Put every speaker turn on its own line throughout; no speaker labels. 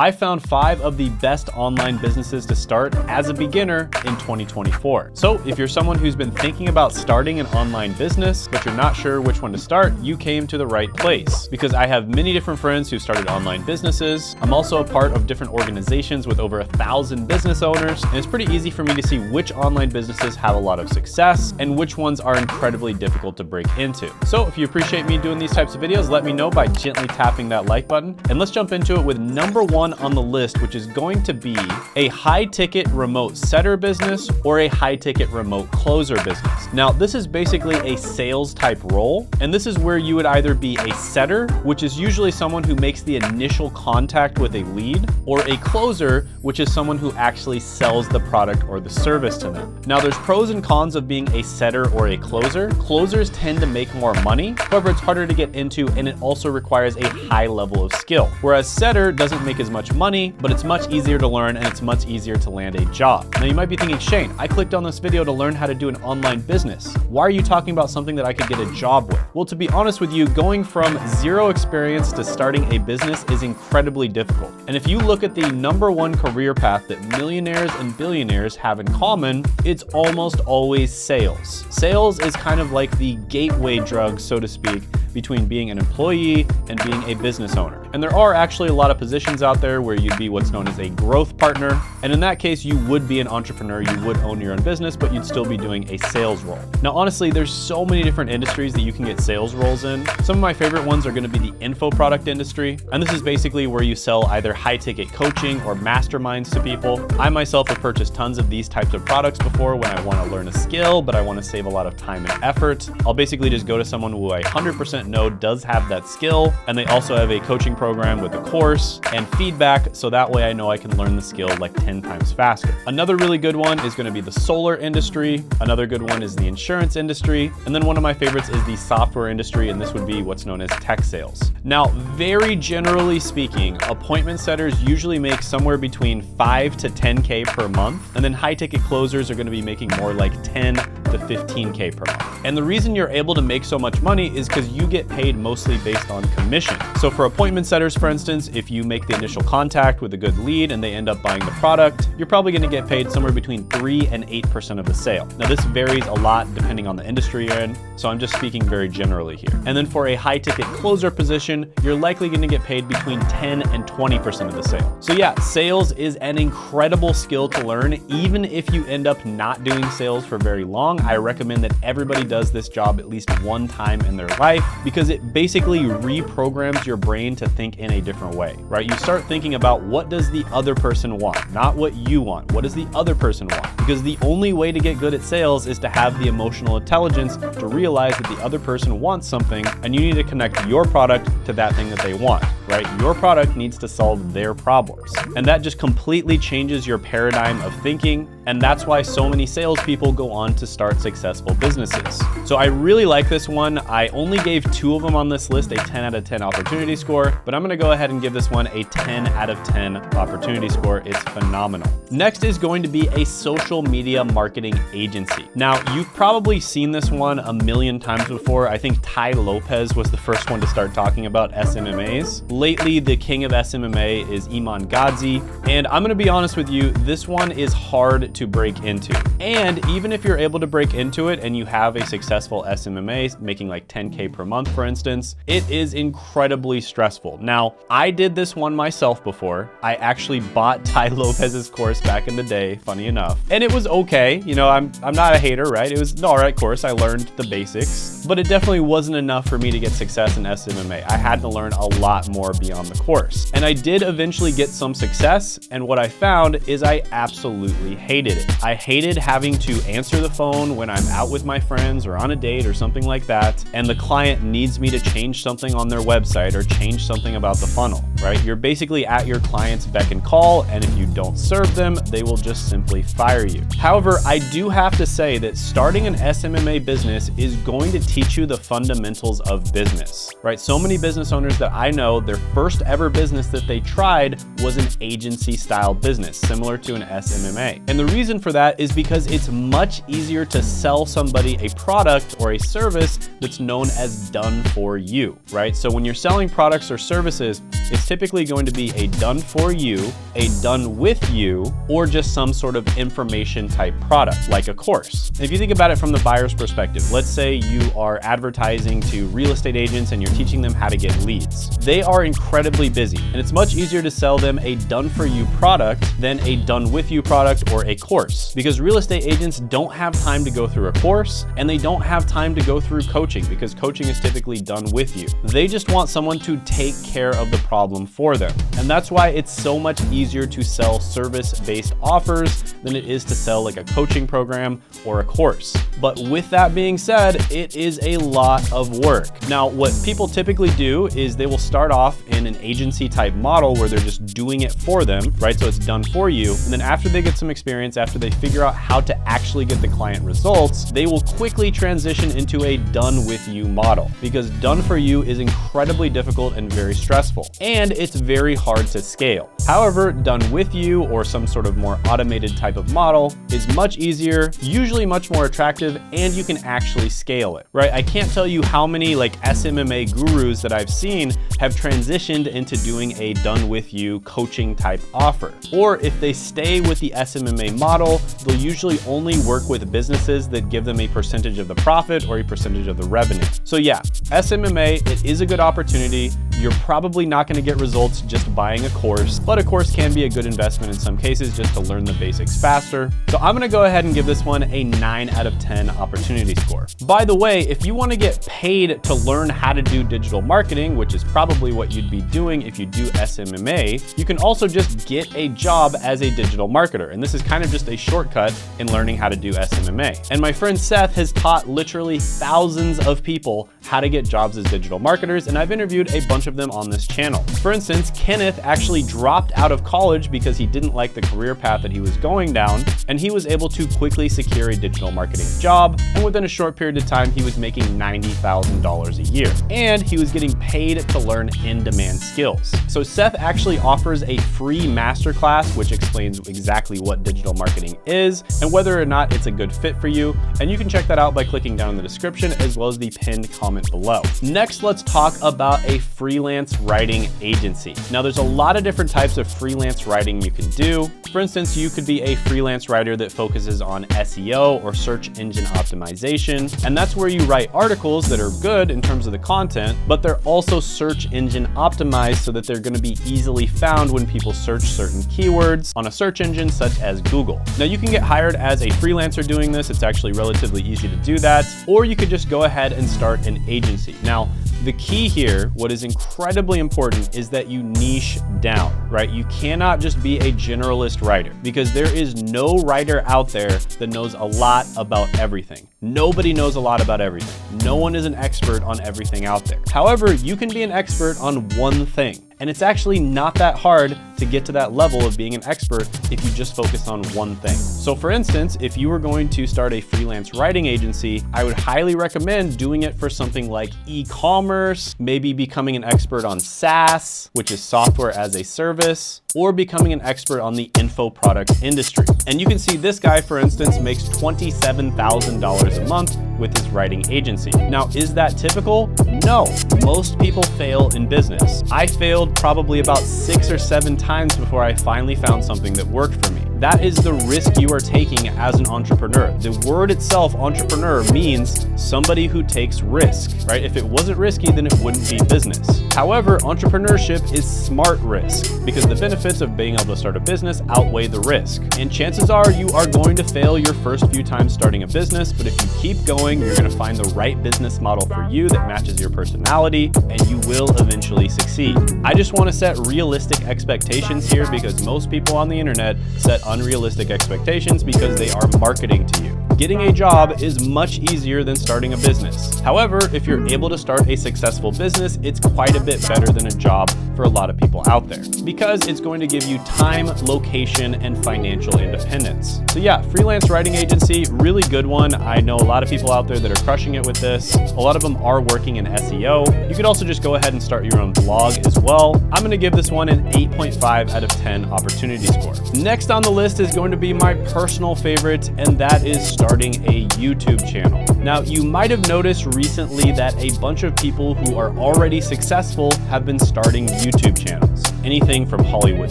I found 5 of the best online businesses to start as a beginner in 2024. So if you're someone who's been thinking about starting an online business, but you're not sure which one to start, you came to the right place, because I have many different friends who started online businesses. I'm also a part of different organizations with over 1,000 business owners, and it's pretty easy for me to see which online businesses have a lot of success and which ones are incredibly difficult to break into. So if you appreciate me doing these types of videos, let me know by gently tapping that like button. And let's jump into it with number 1 on the list, which is going to be a high-ticket remote setter business or a high-ticket remote closer business. Now, this is basically a sales type role, and this is where you would either be a setter, which is usually someone who makes the initial contact with a lead, or a closer, which is someone who actually sells the product or the service to them. Now, there's pros and cons of being a setter or a closer. Closers tend to make more money, however, it's harder to get into, and it also requires a high level of skill. Whereas setter doesn't make as much money, but it's much easier to learn and it's much easier to land a job. Now, you might be thinking, Shane, I clicked on this video to learn how to do an online business. Why are you talking about something that I could get a job with? Well, to be honest with you, going from 0 experience to starting a business is incredibly difficult. And if you look at the number 1 career path that millionaires and billionaires have in common, it's almost always sales. Sales is kind of like the gateway drug, so to speak, between being an employee and being a business owner. And there are actually a lot of positions out there where you'd be what's known as a growth partner. And in that case, you would be an entrepreneur, you would own your own business, but you'd still be doing a sales role. Now, honestly, there's so many different industries that you can get sales roles in. Some of my favorite ones are gonna be the info product industry. And this is basically where you sell either high ticket coaching or masterminds to people. I myself have purchased tons of these types of products before when I wanna learn a skill, but I wanna save a lot of time and effort. I'll basically just go to someone who I 100% know does have that skill, and they also have a coaching program with a course and feedback, so that way I know I can learn the skill like 10 times faster. Another really good one is going to be the solar industry. Another good one is the insurance industry. And then one of my favorites is the software industry, and this would be what's known as tech sales. Now, very generally speaking, appointment setters usually make somewhere between 5 to 10K per month, and then high ticket closers are going to be making more like 10 to 15K per month. And the reason you're able to make so much money is because you get paid mostly based on commission. So for appointment setters, for instance, if you make the initial contact with a good lead and they end up buying the product, you're probably going to get paid somewhere between 3 and 8% of the sale. Now, this varies a lot depending on the industry you're in, so I'm just speaking very generally here. And then for a high ticket closer position, you're likely going to get paid between 10 and 20% of the sale. So yeah, sales is an incredible skill to learn. Even if you end up not doing sales for very long, I recommend that everybody does this job at least one time in their life, because it basically reprograms your brain to think in a different way, right? You start thinking about, what does the other person want? Not what you want. What does the other person want? Because the only way to get good at sales is to have the emotional intelligence to realize that the other person wants something, and you need to connect your product to that thing that they want, right? Your product needs to solve their problems. And that just completely changes your paradigm of thinking. And that's why so many salespeople go on to start successful businesses. So I really like this one. I only gave 2 of them on this list a 10 out of 10 opportunity score, but I'm gonna go ahead and give this one a 10 out of 10 opportunity score. It's phenomenal. Next is going to be a social media marketing agency. Now, you've probably seen this one a million times before. I think Tai Lopez was the first one to start talking about SMMAs. Lately, the king of SMMA is Iman Gadzhi. And I'm gonna be honest with you, this one is hard to break into. And even if you're able to break into it and you have a successful SMMA making like 10K per month, for instance, it is incredibly stressful. Now, I did this one myself before. I actually bought Tai Lopez's course back in the day, funny enough. And it was okay. You know, I'm not a hater, right? It was an all right course. I learned the basics, but it definitely wasn't enough for me to get success in SMMA. I had to learn a lot more beyond the course. And I did eventually get some success. And what I found is I absolutely hated it. I hated having to answer the phone when I'm out with my friends or on a date or something like that, and the client needs me to change something on their website or change something about the funnel, right? You're basically at your client's beck and call, and if you don't serve them, they will just simply fire you. However, I do have to say that starting an SMMA business is going to teach you the fundamentals of business, right? So many business owners that I know, their first ever business that they tried was an agency style business, similar to an SMMA. And the reason for that is because it's much easier to sell somebody a product or a service that's known as done for you, right? So when you're selling products or services, it's typically going to be a done for you, a done with you, or just some sort of information type product, like a course. If you think about it from the buyer's perspective, let's say you are advertising to real estate agents and you're teaching them how to get leads. They are incredibly busy, and it's much easier to sell them a done for you product than a done with you product or a course, because real estate agents don't have time to go through a course, and they don't have time to go through coaching, because coaching is typically done with you. They just want someone to take care of the problem for them. And that's why it's so much easier to sell service-based offers than it is to sell like a coaching program or a course. But with that being said, it is a lot of work. Now, what people typically do is they will start off in an agency type model where they're just doing it for them, right? So it's done for you. And then after they get some experience, after they figure out how to actually get the client results, they will quickly transition into a done with you model, because done for you is incredibly difficult and very stressful, and it's very hard to scale. However, done with you or some sort of more automated type of model is much easier, usually much more attractive, and you can actually scale it, right? I can't tell you how many like SMMA gurus that I've seen have transitioned into doing a done with you coaching type offer. Or if they stay with the SMMA model, they'll usually only work with businesses that give them a percentage of the profit or a percentage of the revenue. So yeah, SMMA, it is a good opportunity. You're probably not going to get results just buying a course, but a course can be a good investment in some cases just to learn the basics faster. So I'm going to go ahead and give this one a 9 out of 10 opportunity score. By the way, if you want to get paid to learn how to do digital marketing, which is probably what you'd be doing if you do SMMA, you can also just get a job as a digital marketer. And this is kind of just a shortcut in learning how to do SMMA. And my friend Seth has taught literally thousands of people how to get jobs as digital marketers, and I've interviewed a bunch of them on this channel. For instance, Kenneth actually dropped out of college because he didn't like the career path that he was going down, and he was able to quickly secure a digital marketing job, and within a short period of time, he was making $90,000 a year, and he was getting paid to learn in-demand skills. So Seth actually offers a free masterclass which explains exactly what digital marketing is and whether or not it's a good fit for you, and you can check that out by clicking down in the description as well as the pinned comment below. Next, let's talk about a freelance writing agency. Now, there's a lot of different types of freelance writing you can do. For instance, you could be a freelance writer that focuses on SEO or search engine optimization, and that's where you write articles that are good in terms of the content, but they're also search engine optimized so that they're going to be easily found when people search certain keywords on a search engine such as Google. Now, you can get hired as a freelancer doing this. It's actually relatively easy to do that, or you could just go ahead and start an agency. Now, the key here, what is incredibly important, is that you niche down, right? You cannot just be a generalist writer, because there is no writer out there that knows a lot about everything. Nobody knows a lot about everything. No one is an expert on everything out there. However, you can be an expert on one thing. And it's actually not that hard to get to that level of being an expert if you just focus on one thing. So for instance, if you were going to start a freelance writing agency, I would highly recommend doing it for something like e-commerce, maybe becoming an expert on SaaS, which is software as a service, or becoming an expert on the info product industry. And you can see this guy, for instance, makes $27,000 a month with his writing agency. Now, is that typical? No, most people fail in business. I failed probably about 6 or 7 times before I finally found something that worked for me. That is the risk you are taking as an entrepreneur. The word itself, entrepreneur, means somebody who takes risk, right? If it wasn't risky, then it wouldn't be business. However, entrepreneurship is smart risk, because the benefits of being able to start a business outweigh the risk. And chances are you are going to fail your first few times starting a business, but if you keep going, you're going to find the right business model for you that matches your personality, and you will eventually succeed. I just want to set realistic expectations here, because most people on the internet set unrealistic expectations because they are marketing to you. getting a job is much easier than starting a business. However, if you're able to start a successful business, it's quite a bit better than a job for a lot of people out there because it's going to give you time, location, and financial independence. So yeah, freelance writing agency, really good one. I know a lot of people out there that are crushing it with this. A lot of them are working in SEO. You could also just go ahead and start your own blog as well. I'm going to give this one an 8.5 out of 10 opportunity score. Next on the list is going to be my personal favorite, and that is starting a YouTube channel. Now, you might have noticed recently that a bunch of people who are already successful have been starting YouTube channels. Anything from Hollywood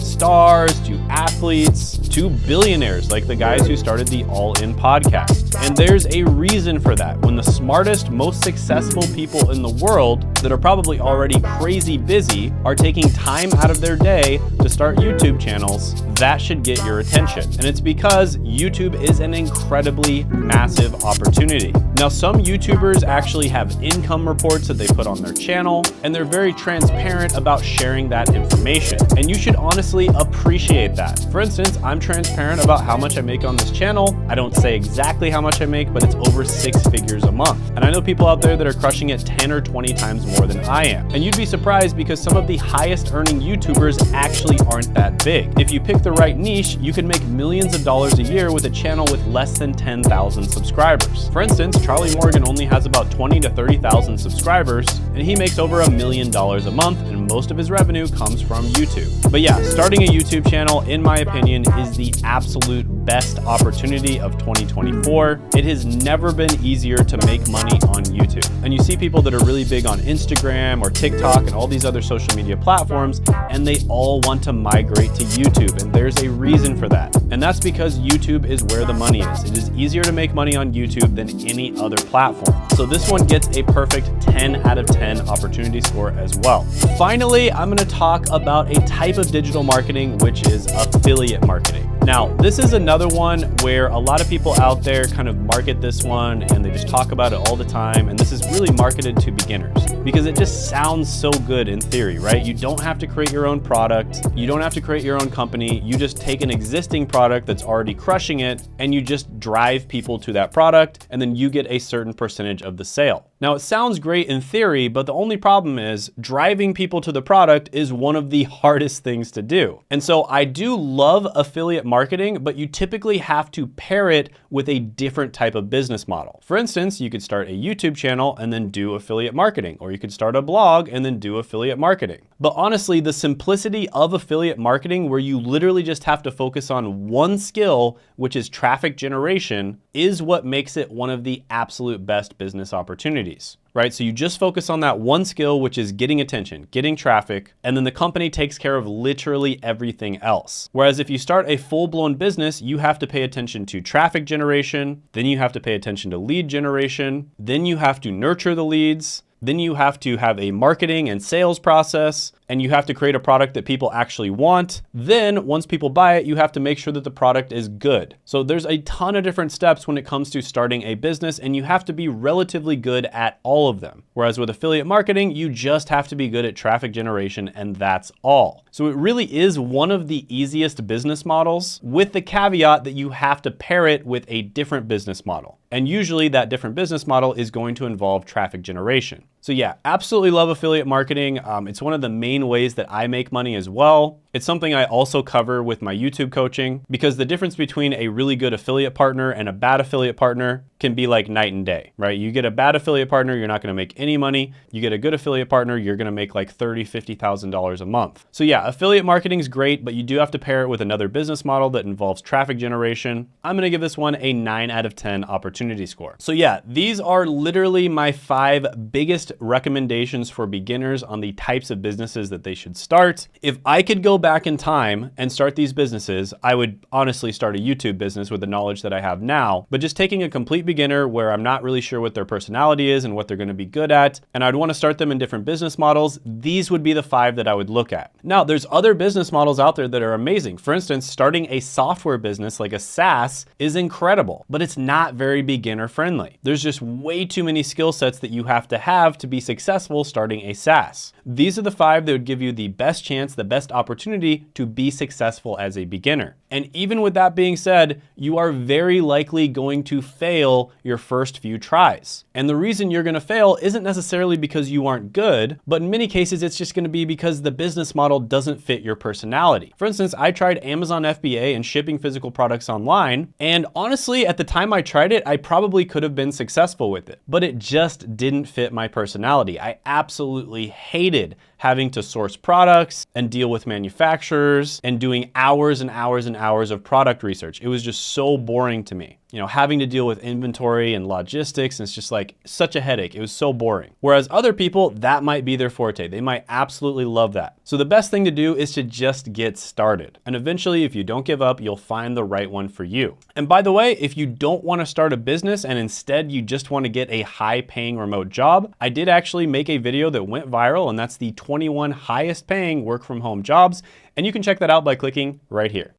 stars to athletes to billionaires like the guys who started the All In podcast. And there's a reason for that. When the smartest, most successful people in the world that are probably already crazy busy are taking time out of their day to start YouTube channels, that should get your attention. And it's because YouTube is an incredibly massive opportunity. Now, some YouTubers actually have income reports that they put on their channel, and they're very transparent about sharing that information. And you should honestly appreciate that. For instance, I'm transparent about how much I make on this channel. I don't say exactly how much I make, but it's over 6 figures a month. And I know people out there that are crushing it 10 or 20 times more than I am. And you'd be surprised because some of the highest earning YouTubers actually aren't that big. If you pick the right niche, you can make millions of dollars a year with a channel with less than 10,000 subscribers. For instance, Charlie Morgan only has about 20 to 30,000 subscribers, and he makes over $1 million a month, and most of his revenue comes from YouTube. But yeah, starting a YouTube channel, in my opinion, is the absolute best opportunity of 2024. It has never been easier to make money on YouTube. And you see people that are really big on Instagram or TikTok and all these other social media platforms, and they all want to migrate to YouTube. And there's a reason for that. And that's because YouTube is where the money is. It is easier to make money on YouTube than any other platform. So this one gets a perfect 10 out of 10 opportunity score as well. Finally, I'm going to talk about a type of digital marketing, which is affiliate marketing. Now, this is another one where a lot of people out there kind of market this one and they just talk about it all the time. And this is really marketed to beginners because it just sounds so good in theory, right? You don't have to create your own product. You don't have to create your own company. You just take an existing product that's already crushing it and you just drive people to that product, and then you get a certain percentage of the sale. Now, it sounds great in theory, but the only problem is driving people to the product is one of the hardest things to do. And so I do love affiliate marketing, but you typically have to pair it with a different type of business model. For instance, you could start a YouTube channel and then do affiliate marketing, or you could start a blog and then do affiliate marketing. But honestly, the simplicity of affiliate marketing, where you literally just have to focus on one skill, which is traffic generation, is what makes it one of the absolute best business opportunities. Right? So you just focus on that one skill, which is getting attention, getting traffic, and then the company takes care of literally everything else. Whereas if you start a full-blown business, you have to pay attention to traffic generation, then you have to pay attention to lead generation, then you have to nurture the leads, then you have to have a marketing and sales process, and you have to create a product that people actually want. Then once people buy it, you have to make sure that the product is good. So there's a ton of different steps when it comes to starting a business, and you have to be relatively good at all of them. Whereas with affiliate marketing, you just have to be good at traffic generation, and that's all. So it really is one of the easiest business models, with the caveat that you have to pair it with a different business model. And usually that different business model is going to involve traffic generation. So yeah, absolutely love affiliate marketing. It's one of the main ways that I make money as well. It's something I also cover with my YouTube coaching, because the difference between a really good affiliate partner and a bad affiliate partner can be like night and day, right? You get a bad affiliate partner, you're not gonna make any money. You get a good affiliate partner, you're gonna make like $30,000, $50,000 a month. So yeah, affiliate marketing is great, but you do have to pair it with another business model that involves traffic generation. I'm gonna give this one a 9 out of 10 opportunity score. So yeah, these are literally my 5 biggest recommendations for beginners on the types of businesses that they should start. If I could go back in time and start these businesses, I would honestly start a YouTube business with the knowledge that I have now, but just taking a complete beginner where I'm not really sure what their personality is and what they're going to be good at, and I'd want to start them in different business models, these would be the 5 that I would look at. Now, there's other business models out there that are amazing. For instance, starting a software business like a SaaS is incredible, but it's not very beginner friendly. There's just way too many skill sets that you have to be successful starting a SaaS. These are the 5 that would give you the best chance, the best opportunity opportunity to be successful as a beginner. And even with that being said, you are very likely going to fail your first few tries. And the reason you're gonna fail isn't necessarily because you aren't good, but in many cases, it's just gonna be because the business model doesn't fit your personality. For instance, I tried Amazon FBA and shipping physical products online, and honestly, at the time I tried it, I probably could have been successful with it, but it just didn't fit my personality. I absolutely hated having to source products and deal with manufacturers and doing hours and hours and hours of product research. It was just so boring to me. You know, having to deal with inventory and logistics, and it's just like such a headache. It was so boring. Whereas other people, that might be their forte. They might absolutely love that. So the best thing to do is to just get started. And eventually, if you don't give up, you'll find the right one for you. And by the way, if you don't want to start a business and instead you just want to get a high paying remote job, I did actually make a video that went viral, and that's the 21 highest paying work from home jobs. And you can check that out by clicking right here.